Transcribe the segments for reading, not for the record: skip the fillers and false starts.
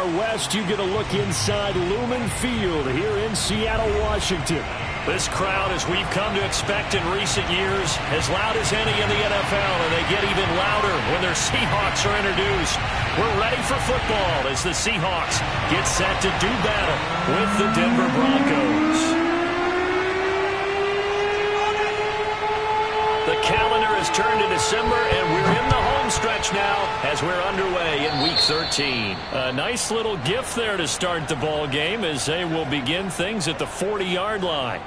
our west, you get a look inside Lumen Field here in Seattle, Washington. This crowd, as we've come to expect in recent years, as loud as any in the NFL, and they get even louder when their Seahawks are introduced. We're ready for football as the Seahawks get set to do battle with the Denver Broncos. The calendar has turned to December, and we're in the home stretch now as we're underway in Week 13. A nice little gift there to start the ball game as they will begin things at the 40-yard line.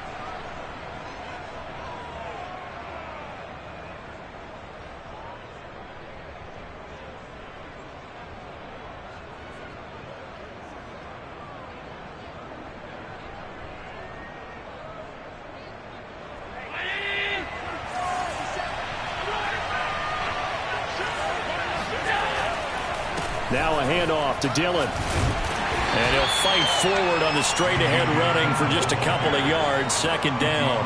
Now a handoff to Dillon. And he'll fight forward on the straight-ahead running for just a couple of yards. Second down.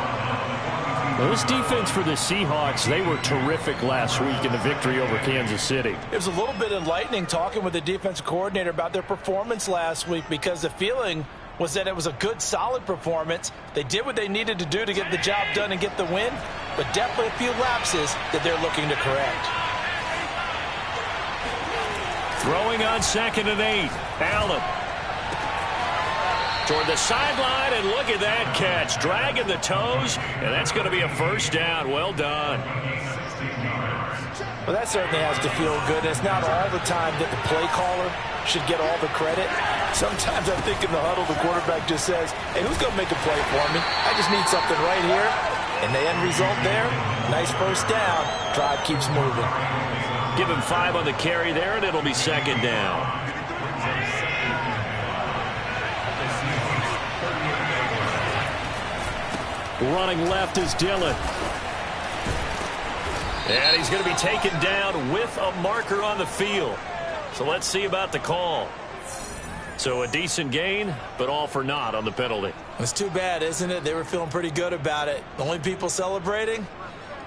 Well, this defense for the Seahawks, they were terrific last week in the victory over Kansas City. It was a little bit enlightening talking with the defensive coordinator about their performance last week, because the feeling was that it was a good, solid performance. They did what they needed to do to get the job done and get the win, but definitely a few lapses that they're looking to correct. Throwing on 2nd and 8. Allen. Toward the sideline, and look at that catch. Dragging the toes, and that's going to be a first down. Well done. Well, that certainly has to feel good. It's not all the time that the play caller should get all the credit. Sometimes I think in the huddle, the quarterback just says, hey, who's going to make a play for me? I just need something right here. And the end result there, nice first down. Drive keeps moving. Give him 5 on the carry there, and it'll be second down. Running left is Dillon. And he's going to be taken down with a marker on the field. So let's see about the call. So a decent gain, but all for naught on the penalty. It's too bad, isn't it? They were feeling pretty good about it. The only people celebrating,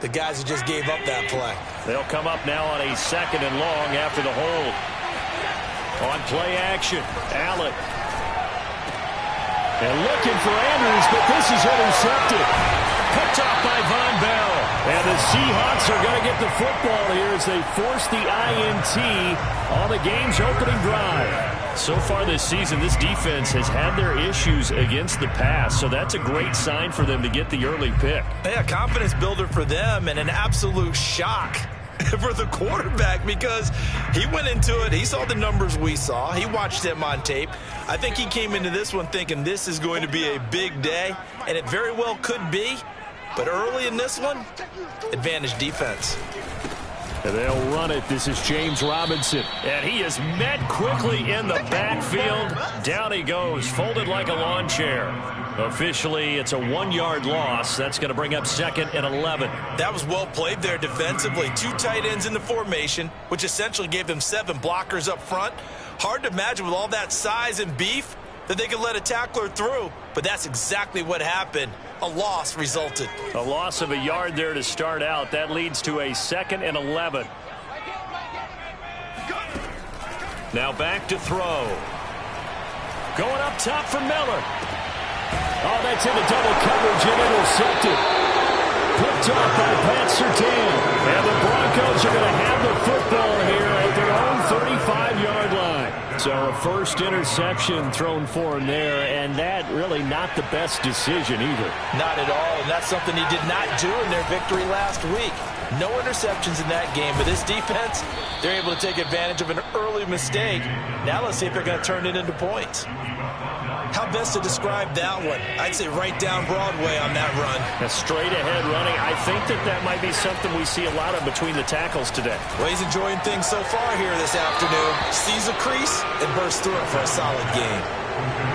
the guys who just gave up that play. They'll come up now on a 2nd and long after the hold. On play action, Allen. And looking for Andrews, but this is intercepted. Picked off by Von Bell. And the Seahawks are going to get the football here as they force the INT on the game's opening drive. So far this season, this defense has had their issues against the pass, so that's a great sign for them to get the early pick. Yeah, confidence builder for them, and an absolute shock for the quarterback, because he went into it, he saw the numbers we saw, he watched them on tape. I think he came into this one thinking this is going to be a big day, and it very well could be, but early in this one, advantage defense. And they'll run it. This is James Robinson. And he is met quickly in the backfield. Down he goes, folded like a lawn chair. Officially, it's a 1-yard loss. That's going to bring up 2nd and 11. That was well played there defensively. 2 tight ends in the formation, which essentially gave them 7 blockers up front. Hard to imagine with all that size and beef that they could let a tackler through, but that's exactly what happened. A loss resulted. A loss of a yard there to start out. That leads to a 2nd and 11. Now back to throw. Going up top for Miller. Oh, that's into double coverage and intercepted. Picked off by Pat Surtain. And the Broncos are going to have the football here at their own 35-yard line. So a first interception thrown for him there, and that really not the best decision either. Not at all, and that's something he did not do in their victory last week. No interceptions in that game, but this defense, they're able to take advantage of an early mistake. Now let's see if they're going to turn it into points. How best to describe that one? I'd say right down Broadway on that run. A straight-ahead running. I think that might be something we see a lot of between the tackles today. Well, he's enjoying things so far here this afternoon. Sees a crease and bursts through it for a solid game.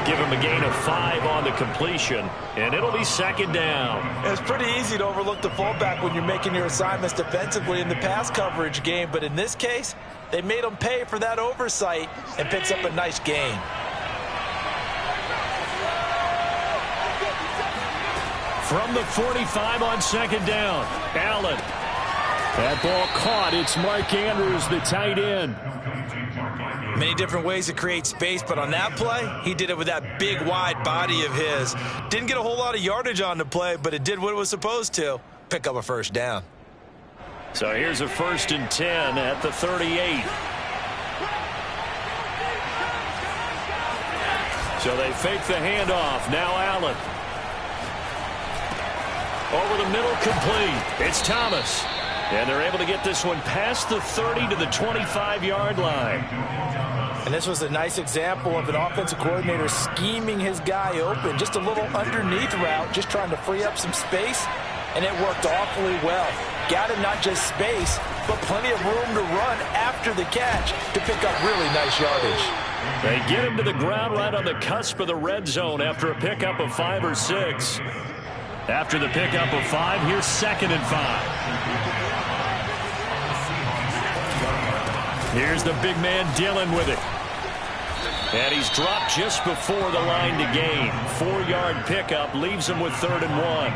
Give him a gain of 5 on the completion, and it'll be 2nd down. It's pretty easy to overlook the fullback when you're making your assignments defensively in the pass coverage game, but in this case, they made him pay for that oversight and picks up a nice gain. From the 45 on 2nd down, Allen. That ball caught. It's Mark Andrews, the tight end. Many different ways to create space, but on that play, he did it with that big, wide body of his. Didn't get a whole lot of yardage on the play, but it did what it was supposed to. Pick up a first down. So here's a 1st and 10 at the 38. So they fake the handoff. Now Allen. Over the middle, complete. It's Thomas. And they're able to get this one past the 30 to the 25-yard line. And this was a nice example of an offensive coordinator scheming his guy open. Just a little underneath route, just trying to free up some space. And it worked awfully well. Got him not just space, but plenty of room to run after the catch to pick up really nice yardage. They get him to the ground right on the cusp of the red zone after a pickup of 5 or 6. After the pickup of 5, here's 2nd and 5. Here's the big man Dillon with it. And he's dropped just before the line to gain. 4-yard pickup leaves him with 3rd and 1.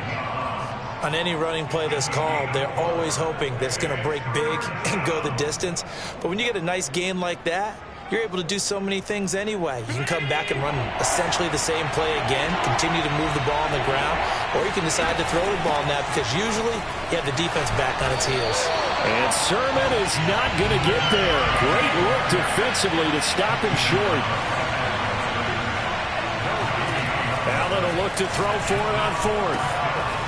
On any running play that's called, they're always hoping that it's going to break big and go the distance. But when you get a nice gain like that, you're able to do so many things anyway. You can come back and run essentially the same play again, continue to move the ball on the ground, or you can decide to throw the ball now because usually you have the defense back on its heels. And Sermon is not going to get there. Great look defensively to stop him short. Allen will look to throw for it on 4th.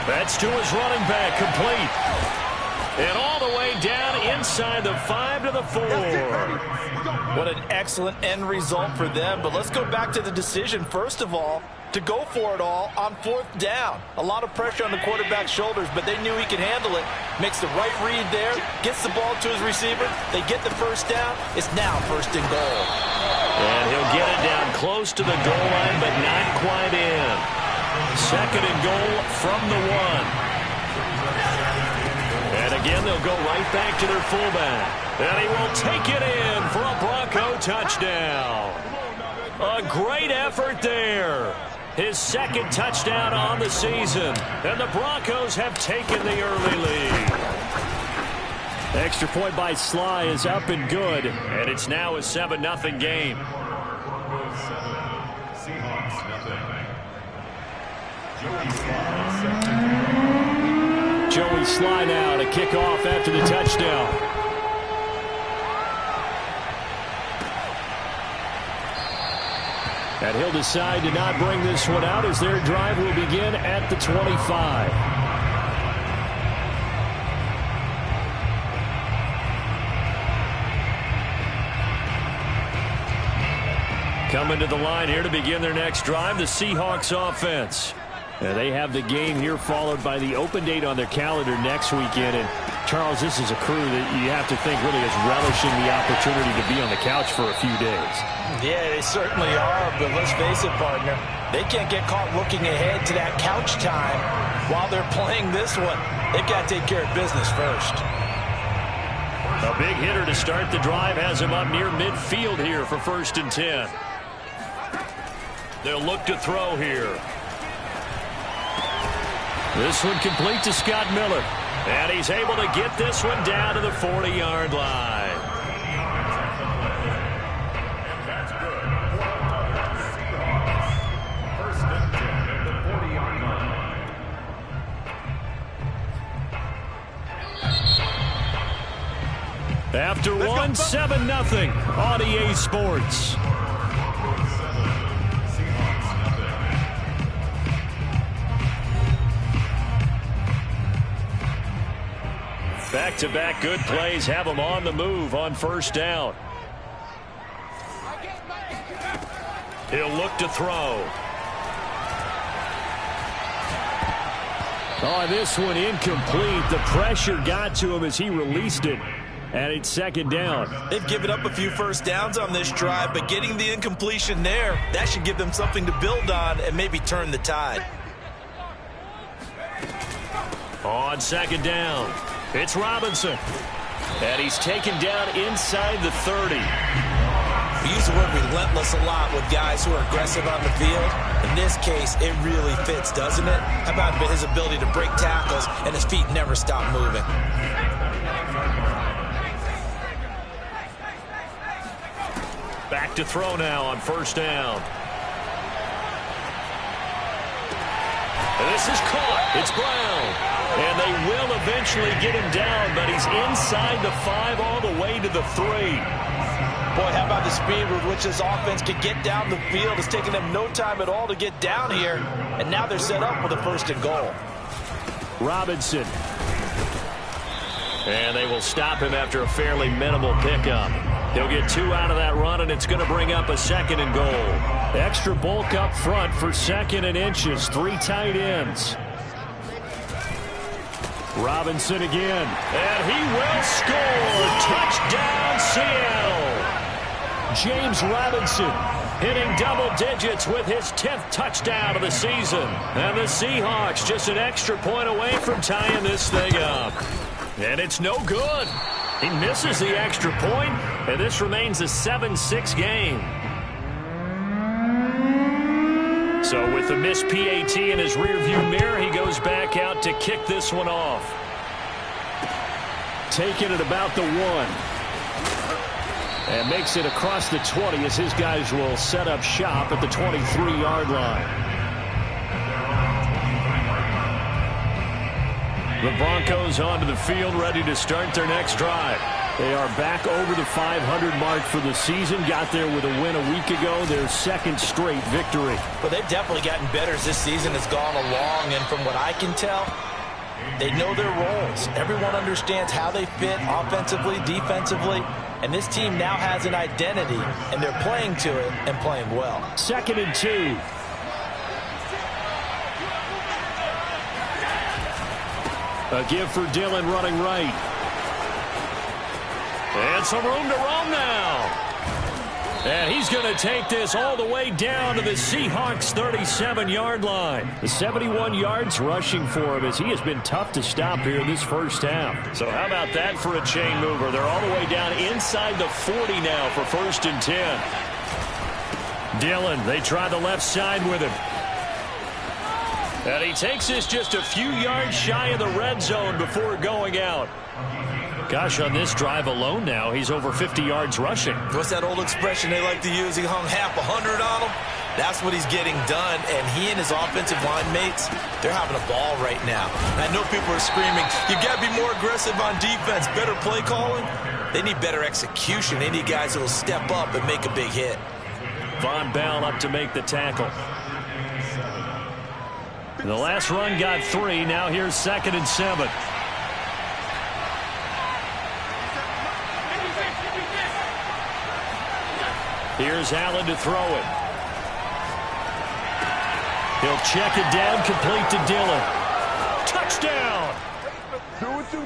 That's to his running back, complete. And all the way down inside the 5 to the 4. What an excellent end result for them. But let's go back to the decision, first of all, to go for it all on 4th down. A lot of pressure on the quarterback's shoulders, but they knew he could handle it. Makes the right read there, gets the ball to his receiver. They get the first down. It's now 1st and goal. And he'll get it down close to the goal line, but not quite in. 2nd and goal from the 1. And again, they'll go right back to their fullback. And he will take it in for a Bronco touchdown. A great effort there. His 2nd touchdown on the season. And the Broncos have taken the early lead. Extra point by Sly is up and good. And it's now a 7-0 game. Joey Sly now to kick off after the touchdown. And he'll decide to not bring this one out as their drive will begin at the 25. Coming to the line here to begin their next drive, the Seahawks offense. They have the game here followed by the open date on their calendar next weekend. And Charles, this is a crew that you have to think really is relishing the opportunity to be on the couch for a few days. Yeah, they certainly are, but let's face it, partner. They can't get caught looking ahead to that couch time while they're playing this one. They've got to take care of business first. A big hitter to start the drive has him up near midfield here for 1st and 10. They'll look to throw here. This one complete to Scott Miller. And he's able to get this one down to the 40-yard line. That's good. First and 10 at the 40-yard line. After 7-0 on EA Sports. Back-to-back good plays have them on the move on 1st down. He'll look to throw. Oh, this one incomplete. The pressure got to him as he released it. And it's 2nd down. They've given up a few first downs on this drive, but getting the incompletion there, that should give them something to build on and maybe turn the tide. On 2nd down, it's Robinson. And he's taken down inside the 30. We use the word relentless a lot with guys who are aggressive on the field. In this case, it really fits, doesn't it? How about his ability to break tackles and his feet never stop moving? back to throw now on first down. And this is caught. It's Brown. And they will eventually get him down, but he's inside the 5 all the way to the 3. Boy, how about the speed with which this offense could get down the field? It's taken them no time at all to get down here, and now they're set up with a 1st and goal. Robinson. And they will stop him after a fairly minimal pickup. He'll get 2 out of that run, and it's going to bring up a 2nd and goal. Extra bulk up front for 2nd and inches. 3 tight ends. Robinson again. And he will score. Touchdown, Seattle. James Robinson hitting double digits with his 10th touchdown of the season. And the Seahawks just an extra point away from tying this thing up. And it's no good. He misses the extra point, and this remains a 7-6 game. So with the missed PAT in his rearview mirror, he goes back out to kick this one off. Taking it about the 1. And makes it across the 20 as his guys will set up shop at the 23-yard line. The Broncos onto the field, ready to start their next drive. They are back over the 500 mark for the season. Got there with a win a week ago, their 2nd straight victory. Well, they've definitely gotten better as this season has gone along, and from what I can tell, they know their roles. Everyone understands how they fit offensively, defensively, and this team now has an identity, and they're playing to it and playing well. 2nd and 2. A give for Dillon running right. And some room to roam now. And he's going to take this all the way down to the Seahawks' 37-yard line. The 71 yards rushing for him as he has been tough to stop here in this first half. So how about that for a chain mover? They're all the way down inside the 40 now for 1st and 10. Dillon, they try the left side with him. And he takes this just a few yards shy of the red zone before going out. Gosh, on this drive alone now, he's over 50 yards rushing. What's that old expression they like to use? He hung half 100 on him. That's what he's getting done, and he and his offensive line mates, they're having a ball right now. And I know people are screaming, you got to be more aggressive on defense, better play calling. They need better execution. They need guys who will step up and make a big hit. Von Bell up to make the tackle. The last run got 3. Now here's 2nd and 7. Here's Allen to throw it. He'll check it down, complete to Dillon. Touchdown!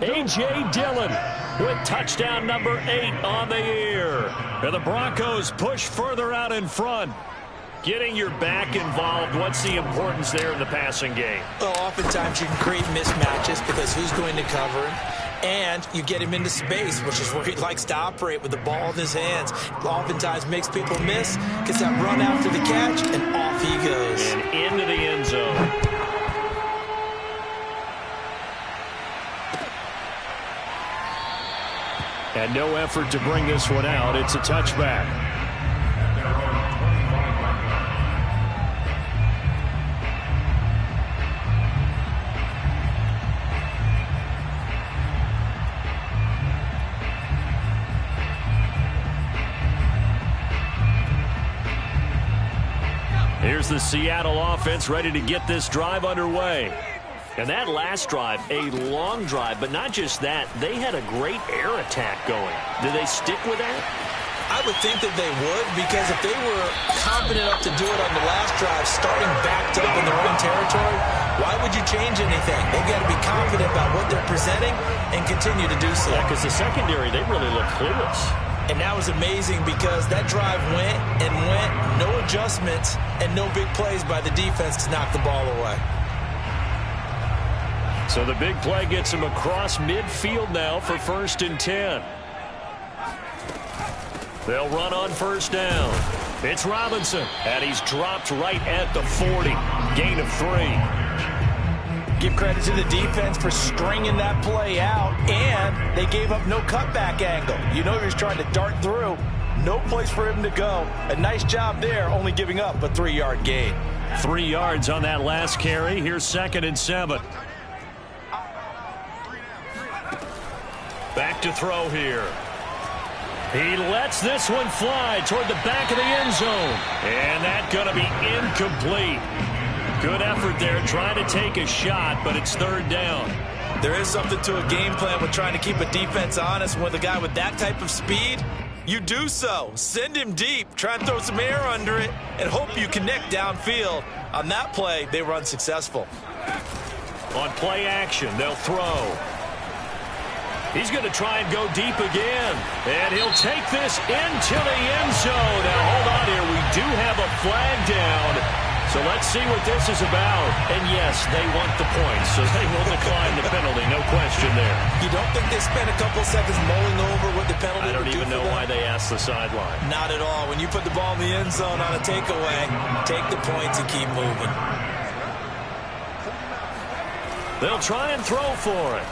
A.J. Dillon with touchdown number 8 on the year. And the Broncos push further out in front. Getting your back involved, what's the importance there in the passing game? Well, oftentimes you can create mismatches because who's going to cover him? And you get him into space, which is where he likes to operate with the ball in his hands. Oftentimes makes people miss, gets that run after the catch, and off he goes. And into the end zone. And no effort to bring this one out. It's a touchback. Here's the Seattle offense ready to get this drive underway. And that last drive, a long drive, but not just that. They had a great air attack going. Do they stick with that? I would think that they would, because if they were confident enough to do it on the last drive, starting backed up in their own territory, why would you change anything? They've got to be confident about what they're presenting and continue to do so. Yeah, because the secondary, they really look clueless. And that was amazing because that drive went and went, no adjustments and no big plays by the defense to knock the ball away. So the big play gets him across midfield now for 1st and 10. They'll run on first down. It's Robinson, and he's dropped right at the 40. Gain of 3. Give credit to the defense for stringing that play out, and they gave up no cutback angle. You know he was trying to dart through. No place for him to go. A nice job there, only giving up a 3-yard gain. 3 yards on that last carry. Here's 2nd and 7. Back to throw here. He lets this one fly toward the back of the end zone. And that's going to be incomplete. Good effort there trying to take a shot, but it's 3rd down. There is something to a game plan with trying to keep a defense honest. With a guy with that type of speed, you do so. Send him deep, try and throw some air under it, and hope you connect downfield. On that play, they were unsuccessful. On play action, they'll throw. He's going to try and go deep again. And he'll take this into the end zone. Now, hold on here. We do have a flag down. So let's see what this is about. And yes, they want the points, so they will decline the penalty. No question there. You don't think they spent a couple seconds mulling over what the penalty I don't would do even know for them? why they asked the sideline. Not at all. When you put the ball in the end zone on a takeaway, take the points and keep moving. They'll try and throw for it.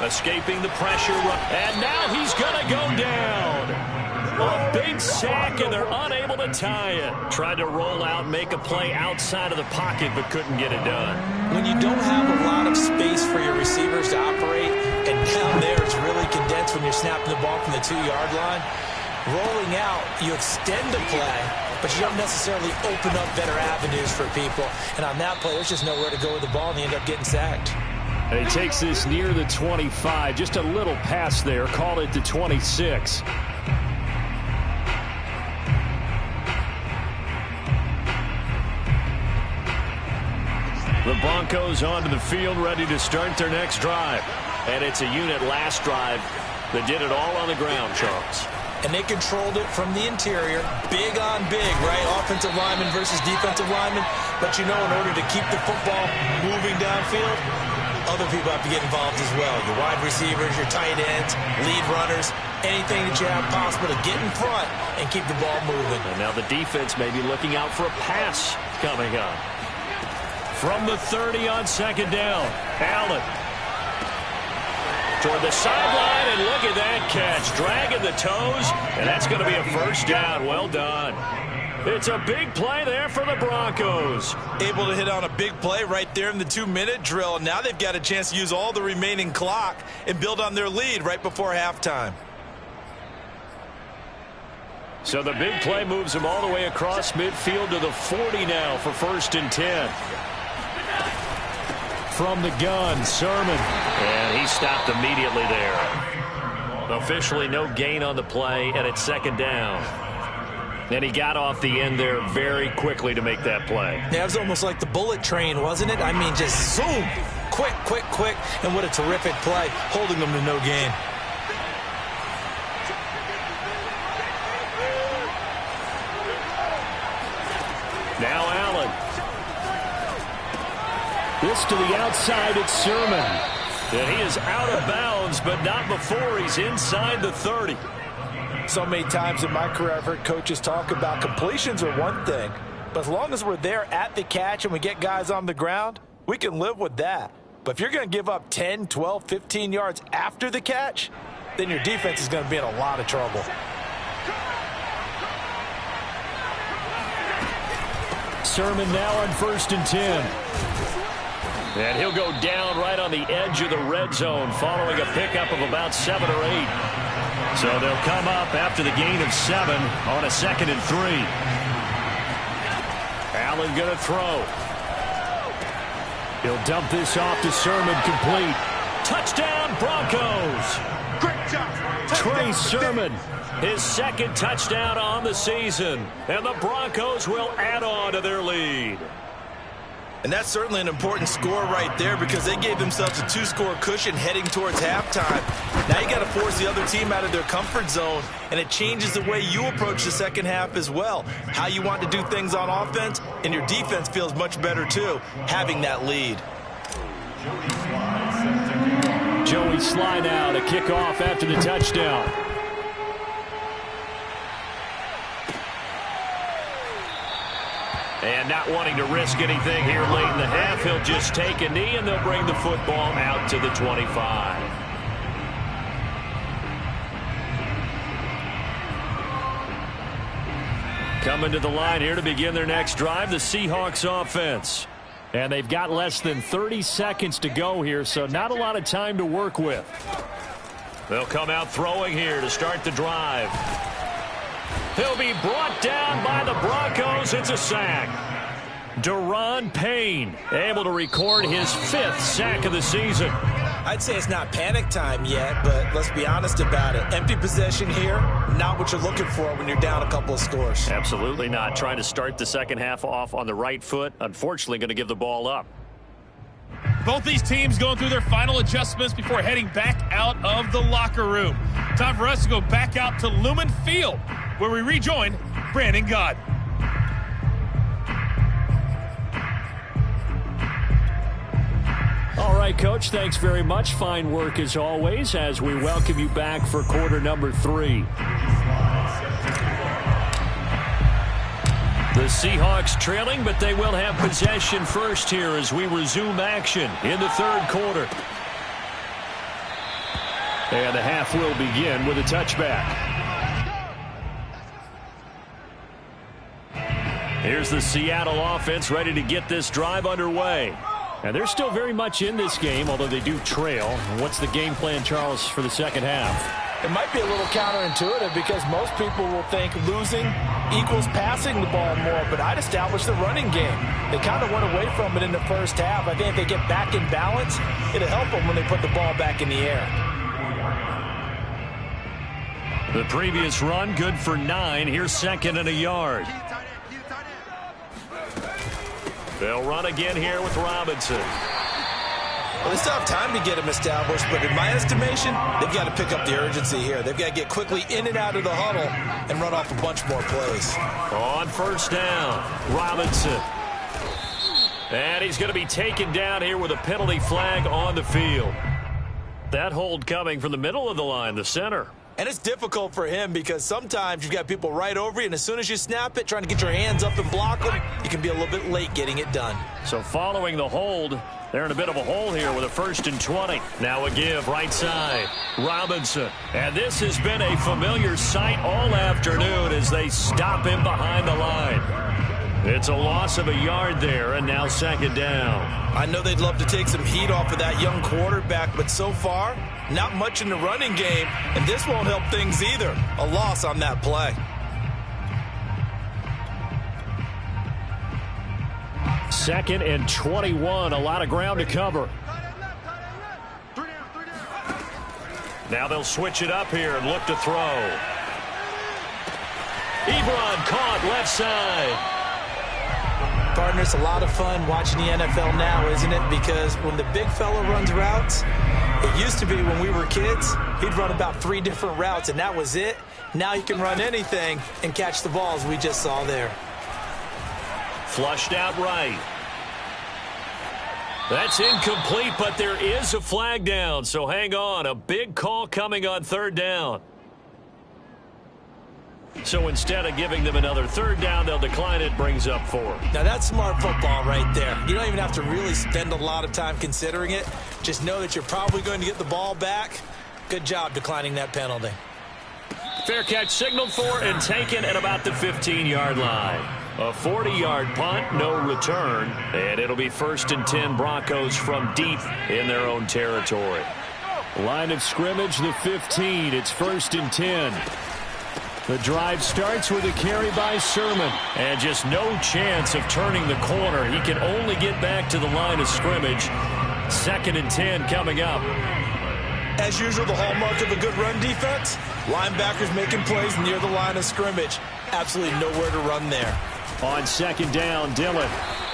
Escaping the pressure. And now he's going to go down. A big sack, and they're unable to tie it. Tried to roll out, make a play outside of the pocket, but couldn't get it done. When you don't have a lot of space for your receivers to operate, and down there it's really condensed when you're snapping the ball from the 2-yard line, rolling out, you extend the play, but you don't necessarily open up better avenues for people. And on that play, there's just nowhere to go with the ball, and they end up getting sacked. And he takes this near the 25. Just a little pass there. Call it the 26. The Broncos onto the field, ready to start their next drive. And it's a unit last drive that did it all on the ground, Charles. And they controlled it from the interior. Big on big, right? Offensive lineman versus defensive lineman. But you know, in order to keep the football moving downfield, other people have to get involved as well. Your wide receivers, your tight ends, lead runners, anything that you have possible to get in front and keep the ball moving. And now the defense may be looking out for a pass coming up. From the 30 on 2nd down, Allen toward the sideline, and look at that catch. Dragging the toes, and that's going to be a 1st down. Well done. It's a big play there for the Broncos. Able to hit on a big play right there in the 2-minute drill. Now they've got a chance to use all the remaining clock and build on their lead right before halftime. So the big play moves them all the way across midfield to the 40 now for 1st and 10. From the gun, Sermon. And he stopped immediately there. Officially no gain on the play, and it's 2nd down. And he got off the end there very quickly to make that play. Yeah, it was almost like the bullet train, wasn't it? I mean, just zoom. Quick, quick, quick. And what a terrific play, holding them to no gain. Now Allen. This to the outside, it's Sermon. And he is out of bounds, but not before he's inside the 30. So many times in my career, I've heard coaches talk about completions are one thing, but as long as we're there at the catch and we get guys on the ground, we can live with that. But if you're going to give up 10, 12, 15 yards after the catch, then your defense is going to be in a lot of trouble. Sermon now on 1st and 10. And he'll go down right on the edge of the red zone following a pickup of about 7 or 8. So they'll come up after the gain of 7 on a 2nd and 3. Allen going to throw. He'll dump this off to Sermon, complete. Touchdown, Broncos. Great job. Trey Sermon, his 2nd touchdown on the season. And the Broncos will add on to their lead. And that's certainly an important score right there because they gave themselves a 2-score cushion heading towards halftime. Now you got to force the other team out of their comfort zone, and it changes the way you approach the second half as well. How you want to do things on offense, and your defense feels much better too, having that lead. Joey Sly now to kick off after the touchdown. And not wanting to risk anything here late in the half, he'll just take a knee, and they'll bring the football out to the 25. Coming to the line here to begin their next drive, the Seahawks offense. And they've got less than 30 seconds to go here, so not a lot of time to work with. They'll come out throwing here to start the drive. He'll be brought down by the Broncos. It's a sack. Daron Payne able to record his 5th sack of the season. I'd say it's not panic time yet, but let's be honest about it. Empty possession here, not what you're looking for when you're down a couple of scores. Absolutely not. Trying to start the second half off on the right foot. Unfortunately, going to give the ball up. Both these teams going through their final adjustments before heading back out of the locker room. Time for us to go back out to Lumen Field, where we rejoin Brandon Gott. All right, Coach, thanks very much. Fine work as always as we welcome you back for quarter number 3. The Seahawks trailing, but they will have possession first here as we resume action in the third quarter. And the half will begin with a touchback. Here's the Seattle offense ready to get this drive underway. And they're still very much in this game, although they do trail. What's the game plan, Charles, for the second half? It might be a little counterintuitive because most people will think losing equals passing the ball more, but I'd establish the running game. They kind of went away from it in the first half. I think if they get back in balance, it'll help them when they put the ball back in the air. The previous run, good for 9. Here's 2nd and a yard. They'll run again here with Robinson. Well, they still have time to get him established, but in my estimation, they've got to pick up the urgency here. They've got to get quickly in and out of the huddle and run off a bunch more plays. On first down, Robinson. And he's going to be taken down here with a penalty flag on the field. That hold coming from the middle of the line, the center. And it's difficult for him because sometimes you've got people right over you, and as soon as you snap it, trying to get your hands up and block them, you can be a little bit late getting it done. So following the hold, they're in a bit of a hole here with a 1st and 20. Now a give right side. Robinson. And this has been a familiar sight all afternoon as they stop him behind the line. It's a loss of a yard there, and now 2nd down. I know they'd love to take some heat off of that young quarterback, but so far, not much in the running game, and this won't help things either. A loss on that play. 2nd and 21, a lot of ground to cover. Now they'll switch it up here and look to throw. Ebron caught left side. Partner, it's a lot of fun watching the NFL now, isn't it? Because when the big fella runs routes, it used to be when we were kids, he'd run about 3 different routes, and that was it. Now he can run anything and catch the balls we just saw there. Flushed out right. That's incomplete, but there is a flag down, so hang on. A big call coming on 3rd down. So instead of giving them another 3rd down, they'll decline it, brings up 4. Now that's smart football right there. You don't even have to really spend a lot of time considering it. Just know that you're probably going to get the ball back. Good job declining that penalty. Fair catch signaled for and taken at about the 15-yard line. A 40-yard punt, no return, and it'll be 1st and 10 Broncos from deep in their own territory. Line of scrimmage, the 15. It's 1st and 10. The drive starts with a carry by Sermon. And just no chance of turning the corner. He can only get back to the line of scrimmage. 2nd and 10 coming up. As usual, the hallmark of a good run defense, linebackers making plays near the line of scrimmage. Absolutely nowhere to run there. On 2nd down, Dillon.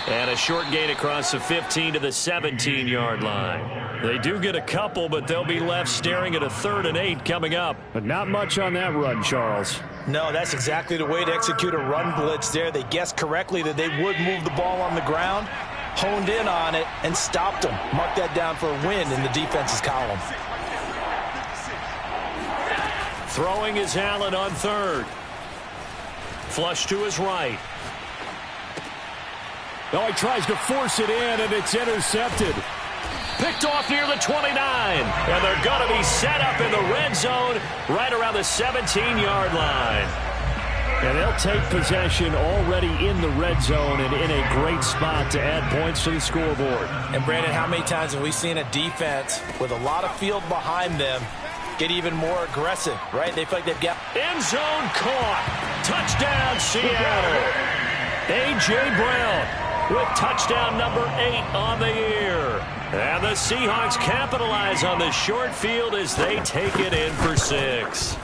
And a short gain across the 15 to the 17-yard line. They do get a couple, but they'll be left staring at a 3rd and 8 coming up. But not much on that run, Charles. No, that's exactly the way to execute a run blitz there. They guessed correctly that they would move the ball on the ground, honed in on it, and stopped them. Mark that down for a win in the defense's column. Throwing is Allen on 3rd. Flush to his right. Oh, he tries to force it in, and it's intercepted. Picked off near the 29. And they're going to be set up in the red zone right around the 17-yard line. And they'll take possession already in the red zone and in a great spot to add points to the scoreboard. And, Brandon, how many times have we seen a defense with a lot of field behind them get even more aggressive, right? They feel like they've got... End zone caught. Touchdown, Seattle. A.J. Brown with touchdown number 8 on the year. And the Seahawks capitalize on this short field as they take it in for 6.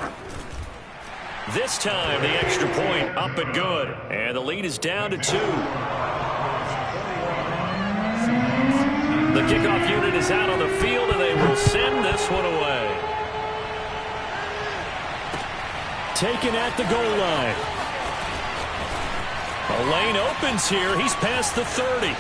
This time, the extra point up and good. And the lead is down to 2. The kickoff unit is out on the field, and they will send this one away. Taken at the goal line. A lane opens here. He's past the 30.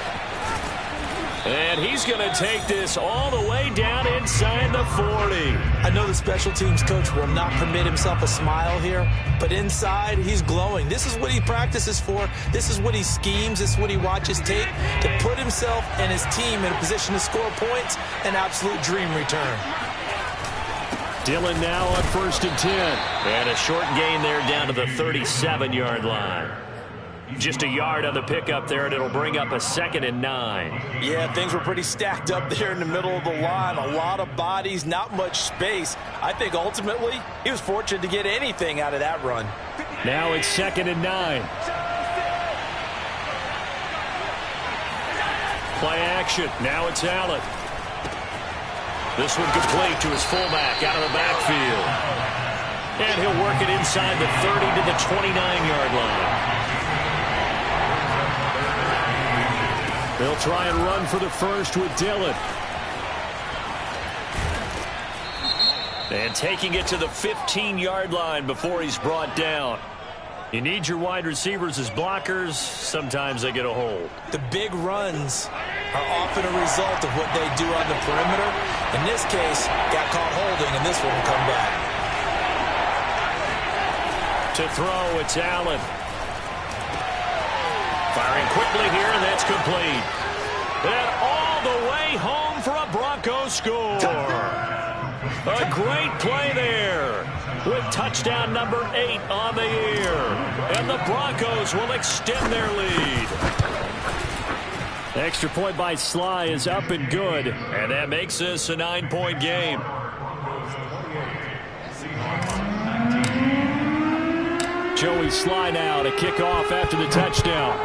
And he's going to take this all the way down inside the 40. I know the special teams coach will not permit himself a smile here, but inside he's glowing. This is what he practices for. This is what he schemes. This is what he watches tape to put himself and his team in a position to score points. An absolute dream return. Dillon now on 1st and 10. And a short gain there down to the 37-yard line. Just a yard on the pickup there, and it'll bring up a 2nd and 9. Yeah, things were pretty stacked up there in the middle of the line. A lot of bodies, not much space. I think ultimately he was fortunate to get anything out of that run. Now it's 2nd and 9. Play action. Now it's Allen. This one complete to his fullback out of the backfield. And he'll work it inside the 30 to the 29-yard line. They'll try and run for the first with Dillon. And taking it to the 15-yard line before he's brought down. You need your wide receivers as blockers. Sometimes they get a hold. The big runs are often a result of what they do on the perimeter. In this case, got caught holding, and this one will come back. To throw, it's Allen. Firing quickly here, and that's complete. And all the way home for a Broncos score. A great play there with touchdown number 8 on the year. And the Broncos will extend their lead. Extra point by Sly is up and good. And that makes this a 9-point game. Joey Sly now to kick off after the touchdown.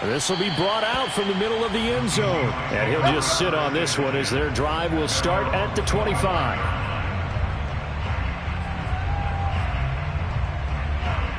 This will be brought out from the middle of the end zone. And he'll just sit on this one as their drive will start at the 25.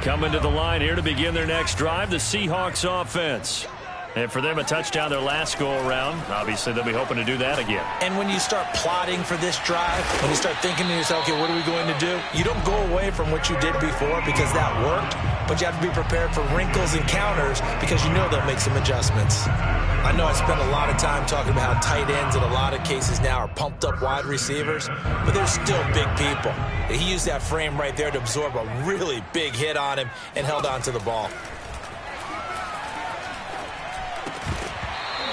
Coming to the line here to begin their next drive, the Seahawks offense. And for them, a touchdown their last go-around. Obviously, they'll be hoping to do that again. And when you start plotting for this drive, when you start thinking to yourself, okay, what are we going to do? You don't go away from what you did before because that worked, but you have to be prepared for wrinkles and counters because you know they'll make some adjustments. I know I spent a lot of time talking about how tight ends in a lot of cases now are pumped up wide receivers, but they're still big people. He used that frame right there to absorb a really big hit on him and held on to the ball.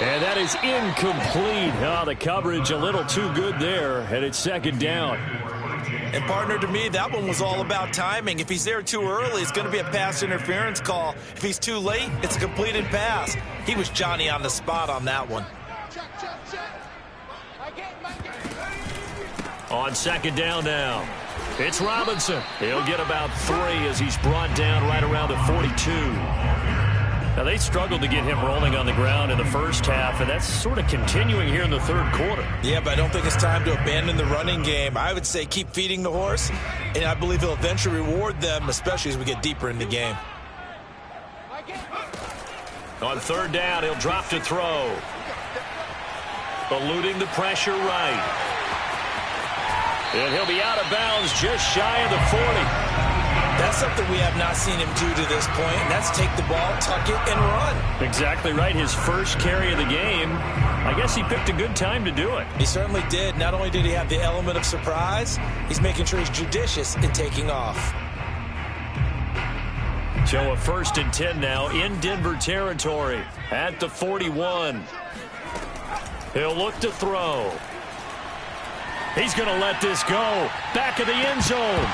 And that is incomplete. Oh, the coverage a little too good there, and it's 2nd down. And, partner, to me, that one was all about timing. If he's there too early, it's going to be a pass interference call. If he's too late, it's a completed pass. He was Johnny on the spot on that one. On 2nd down now, it's Robinson. He'll get about 3 as he's brought down right around the 42. Now, they struggled to get him rolling on the ground in the first half, and that's sort of continuing here in the 3rd quarter. Yeah, but I don't think it's time to abandon the running game. I would say keep feeding the horse, and I believe he'll eventually reward them, especially as we get deeper in the game. On 3rd down, he'll drop to throw. Eluding the pressure right. And he'll be out of bounds just shy of the 40. That's something we have not seen him do to this point, and that's take the ball, tuck it, and run. Exactly right. His first carry of the game. I guess he picked a good time to do it. He certainly did. Not only did he have the element of surprise, he's making sure he's judicious in taking off. So a 1st and 10 now in Denver territory at the 41. He'll look to throw. He's going to let this go. Back of the end zone.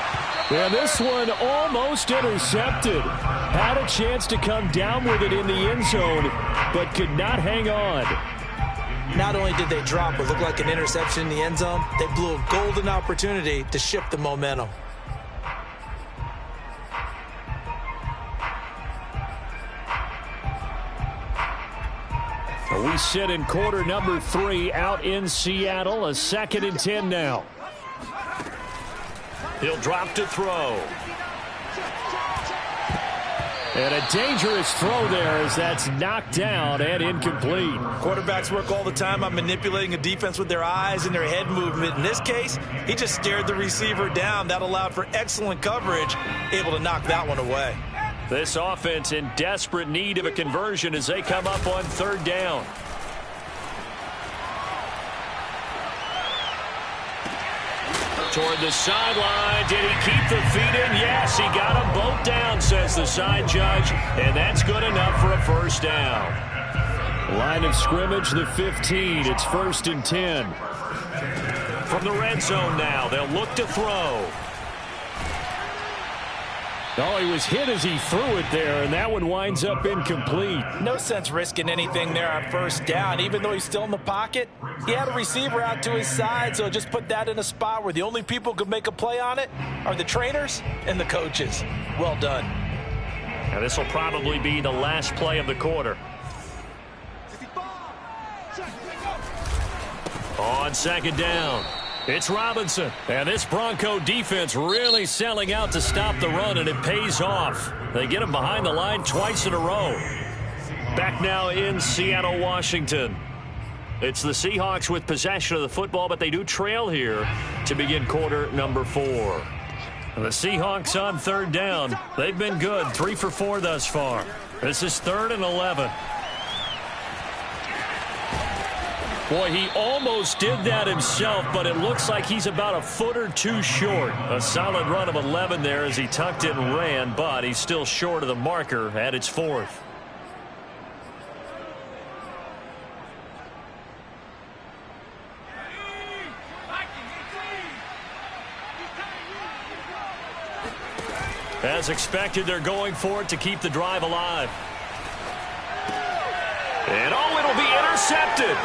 And this one almost intercepted. Had a chance to come down with it in the end zone, but could not hang on. Not only did they drop what looked like an interception in the end zone, they blew a golden opportunity to shift the momentum. We sit in quarter number 3 out in Seattle. A 2nd and 10 now. He'll drop to throw. And a dangerous throw there as that's knocked down and incomplete. Quarterbacks work all the time on manipulating a defense with their eyes and their head movement. In this case, he just stared the receiver down. That allowed for excellent coverage, able to knock that one away. This offense in desperate need of a conversion as they come up on 3rd down. Toward the sideline. Did he keep the feet in? Yes, he got them both down, says the side judge. And that's good enough for a 1st down. Line of scrimmage, the 15. It's 1st and 10. From the red zone now, they'll look to throw. Oh, he was hit as he threw it there, and that one winds up incomplete. No sense risking anything there on 1st down. Even though he's still in the pocket, he had a receiver out to his side, so just put that in a spot where the only people who could make a play on it are the trainers and the coaches. Well done. Now this will probably be the last play of the quarter. On 2nd down, it's Robinson. And this Bronco defense really selling out to stop the run, and it pays off. They get him behind the line twice in a row. Back now in Seattle, Washington. It's the Seahawks with possession of the football, but they do trail here to begin quarter number 4. The Seahawks on 3rd down. They've been good, 3 for 4 thus far. This is 3rd and 11. Boy, he almost did that himself, but it looks like he's about a foot or 2 short. A solid run of 11 there as he tucked it and ran, but he's still short of the marker at its 4th. As expected, they're going for it to keep the drive alive. And oh, it'll be intercepted.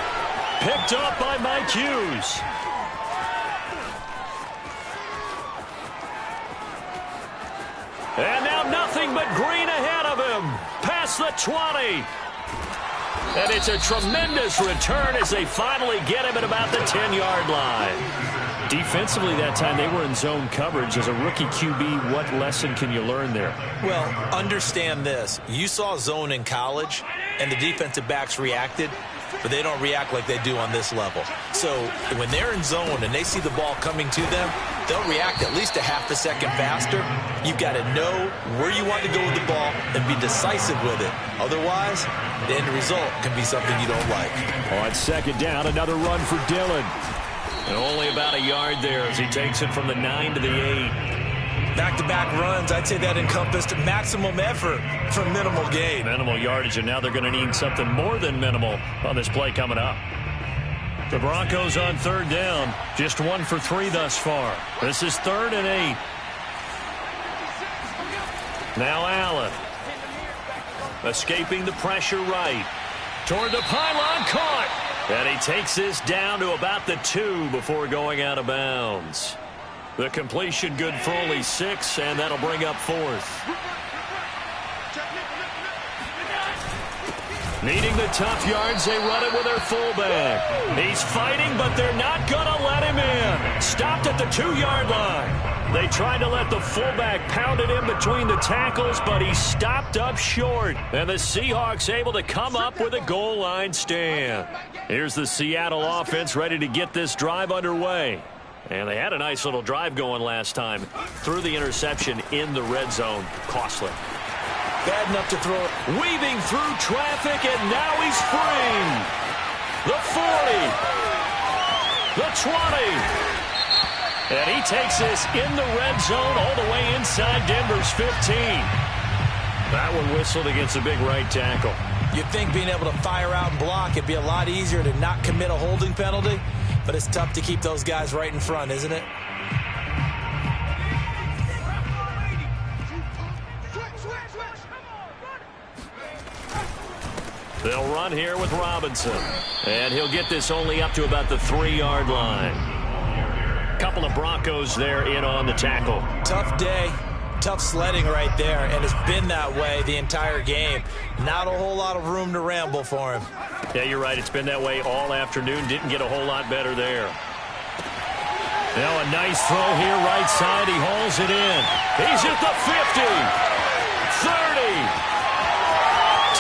Picked up by Mike Hughes. And now nothing but green ahead of him. Past the 20. And it's a tremendous return as they finally get him at about the 10-yard line. Defensively that time, they were in zone coverage. As a rookie QB, what lesson can you learn there? Well, understand this. You saw zone in college, and the defensive backs reacted, but they don't react like they do on this level. So when they're in zone and they see the ball coming to them, they'll react at least a half a second faster. You've got to know where you want to go with the ball and be decisive with it. Otherwise, the end result can be something you don't like. On 2nd down, another run for Dillon. And only about a yard there as he takes it from the 9 to the 8. Back-to-back runs, I'd say that encompassed maximum effort for minimal gain. Minimal yardage, and now they're going to need something more than minimal on this play coming up. The Broncos on 3rd down, just 1 for 3 thus far. This is 3rd and 8. Now Allen. Escaping the pressure right. Toward the pylon, caught. And he takes this down to about the 2 before going out of bounds. The completion good for only 6, and that'll bring up 4th. Needing the tough yards, they run it with their fullback. He's fighting, but they're not going to let him in. Stopped at the 2-yard line. They tried to let the fullback pound it in between the tackles, but he stopped up short. And the Seahawks able to come up with a goal line stand. Here's the Seattle offense ready to get this drive underway. And they had a nice little drive going last time. Through the interception in the red zone. Costly. Bad enough to throw it. Weaving through traffic, and now he's free. The 40. The 20. And he takes this in the red zone all the way inside Denver's 15. That one whistled against a big right tackle. You'd think being able to fire out and block, it'd be a lot easier to not commit a holding penalty. but it's tough to keep those guys right in front, isn't it? They'll run here with Robinson. And he'll get this only up to about the 3-yard line. Couple of Broncos there in on the tackle. Tough day. Tough sledding right there, and it's been that way the entire game. Not a whole lot of room to ramble for him. Yeah, you're right. It's been that way all afternoon. Didn't get a whole lot better there. Now a nice throw here, right side. He hauls it in. He's at the 50, 30,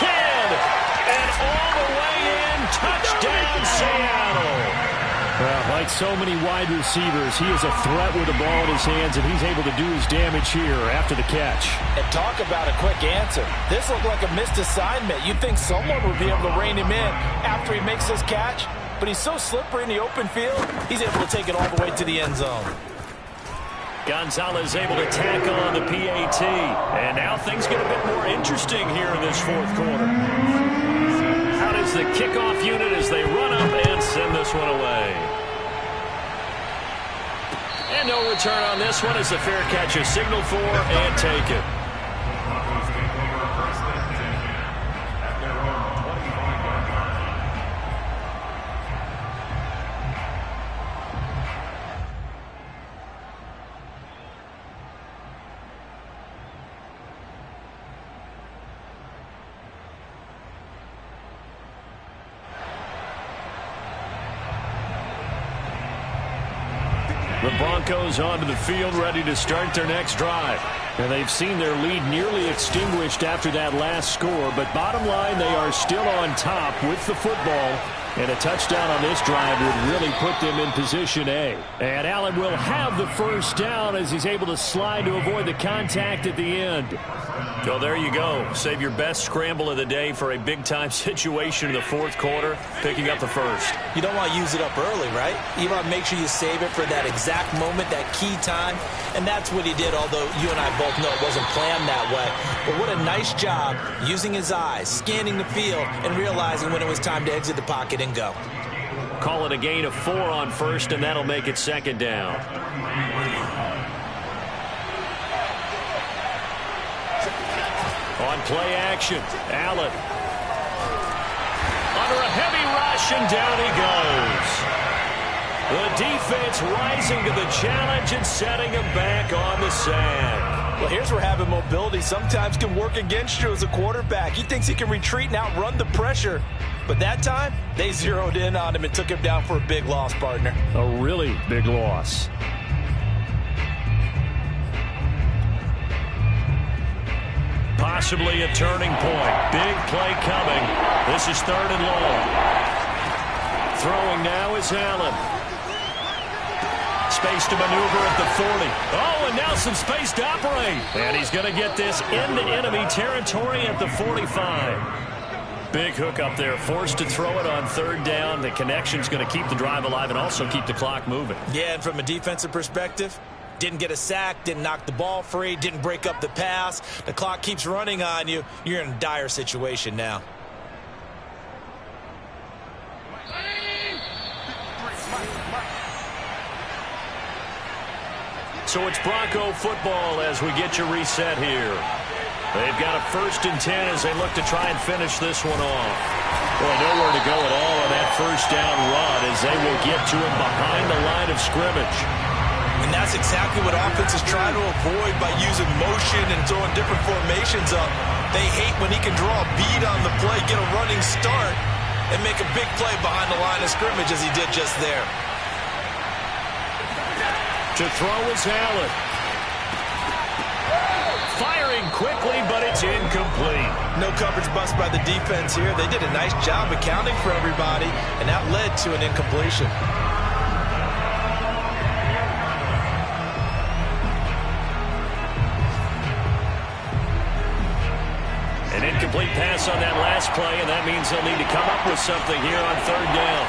10. And all the way in, touchdown Seattle. Well, like so many wide receivers, he is a threat with the ball in his hands, and he's able to do his damage here after the catch. And talk about a quick answer. This looked like a missed assignment. You'd think someone would be able to rein him in after he makes this catch, but he's so slippery in the open field, he's able to take it all the way to the end zone. Gonzalez able to tack on the PAT. And now things get a bit more interesting here in this fourth quarter. Out is the kickoff unit as they run up and send this one away. And no return on this one as the fair catch is signaled for and taken. The Broncos onto the field, ready to start their next drive. And they've seen their lead nearly extinguished after that last score. But bottom line, they are still on top with the football. And a touchdown on this drive would really put them in position A. And Allen will have the first down as he's able to slide to avoid the contact at the end. Well, there you go. Save your best scramble of the day for a big-time situation in the fourth quarter, picking up the first. You don't want to use it up early, right? You want to make sure you save it for that exact moment, that key time. And that's what he did, although you and I both know it wasn't planned that way. But what a nice job using his eyes, scanning the field, and realizing when it was time to exit the pocket and go. Call it a gain of 4 on first, and that'll make it second down. On play action, Allen. Under a heavy rush, and down he goes. The defense rising to the challenge and setting him back on the sack. Well, here's where having mobility sometimes can work against you as a quarterback. He thinks he can retreat and outrun the pressure. But that time, they zeroed in on him and took him down for a big loss, partner. A really big loss. Possibly a turning point. Big play coming. This is 3rd and long. Throwing now is Allen. Space to maneuver at the 40. Oh, and now some space to operate. And he's going to get this into enemy territory at the 45. Big hook up there. Forced to throw it on 3rd down. The connection's going to keep the drive alive and also keep the clock moving. Yeah, and from a defensive perspective, didn't get a sack, didn't knock the ball free, didn't break up the pass. The clock keeps running on you. You're in a dire situation now. So it's Bronco football as we get you reset here. They've got a 1st and 10 as they look to try and finish this one off. Boy, nowhere to go at all on that 1st down run as they will get to him behind the line of scrimmage. And that's exactly what offenses try to avoid by using motion and throwing different formations up. They hate when he can draw a bead on the play, get a running start, and make a big play behind the line of scrimmage as he did just there. To throw is Allen. Firing quickly, but it's incomplete. No coverage bust by the defense here. They did a nice job accounting for everybody, and that led to an incompletion. An incomplete pass on that last play, and that means they'll need to come up with something here on 3rd down.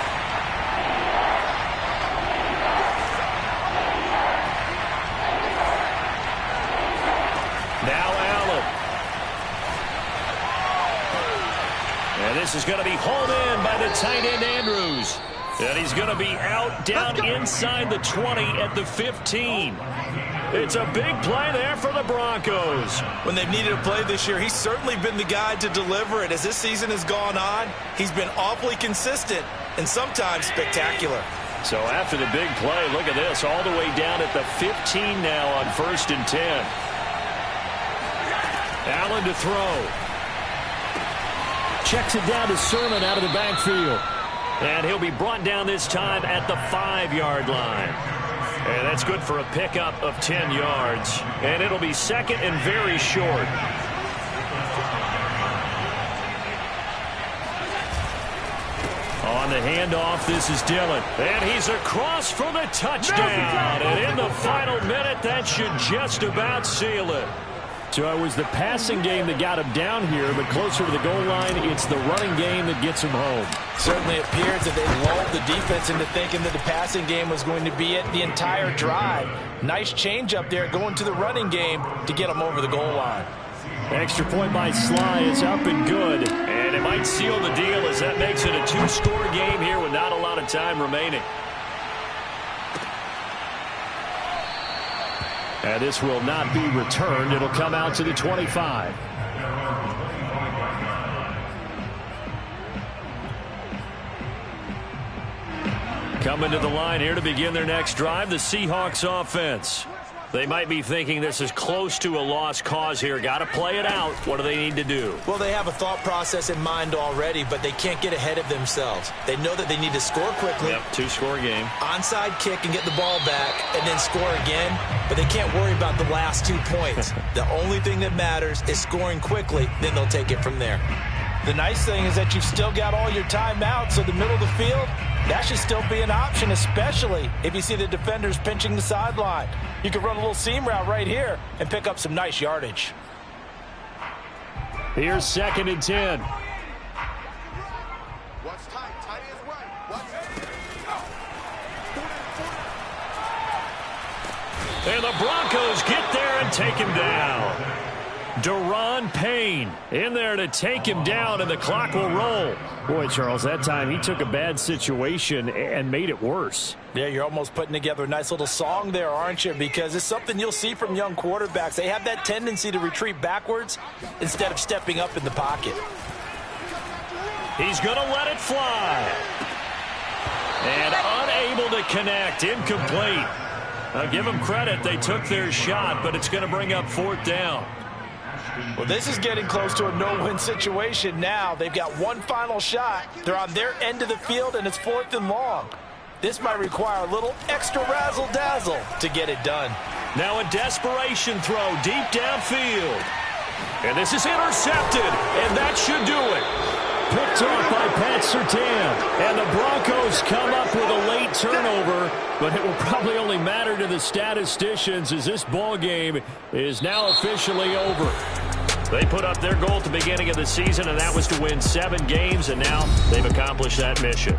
Now Allen. And this is going to be hauled in by the tight end Andrews. And he's going to be out down inside the 20 at the 15. It's a big play there for the Broncos. When they've needed a play this year, he's certainly been the guy to deliver it. As this season has gone on, he's been awfully consistent and sometimes spectacular. So after the big play, look at this, all the way down at the 15 now on 1st and 10. Allen to throw. Checks it down to Sermon out of the backfield. And he'll be brought down this time at the 5-yard line. And that's good for a pickup of 10 yards. And it'll be 2nd and very short. On the handoff, this is Dillon. And he's across for the touchdown. And in the final minute, that should just about seal it. So it was the passing game that got him down here, but closer to the goal line, it's the running game that gets him home. Certainly appears that they lulled the defense into thinking that the passing game was going to be it the entire drive. Nice change up there going to the running game to get them over the goal line. Extra point by Sly is up and good. And it might seal the deal as that makes it a 2-score game here with not a lot of time remaining. And this will not be returned. It'll come out to the 25. Coming to the line here to begin their next drive, the Seahawks offense. They might be thinking this is close to a lost cause here. Got to play it out. What do they need to do? Well, they have a thought process in mind already, but they can't get ahead of themselves. They know that they need to score quickly. Yep, 2-score game. Onside kick and get the ball back and then score again, but they can't worry about the last 2 points. The only thing that matters is scoring quickly, then they'll take it from there. The nice thing is that you've still got all your timeouts, so the middle of the field, that should still be an option, especially if you see the defenders pinching the sideline. You can run a little seam route right here and pick up some nice yardage. Here's 2nd and 10. And the Broncos get there and take him down. Daron Payne in there to take him down, and the clock will roll. Boy, Charles, that time he took a bad situation and made it worse. Yeah, you're almost putting together a nice little song there, aren't you? Because it's something you'll see from young quarterbacks. They have that tendency to retreat backwards instead of stepping up in the pocket. He's going to let it fly. And unable to connect, incomplete. I'll give them credit. They took their shot, but it's going to bring up 4th down. Well, this is getting close to a no-win situation now. They've got one final shot. They're on their end of the field, and it's 4th and long. This might require a little extra razzle-dazzle to get it done. Now a desperation throw deep downfield. And this is intercepted, and that should do it. Picked off by Pat Surtain. And the Broncos come up with a late turnover, but it will probably only matter to the statisticians as this ball game is now officially over. They put up their goal at the beginning of the season, and that was to win 7 games, and now they've accomplished that mission.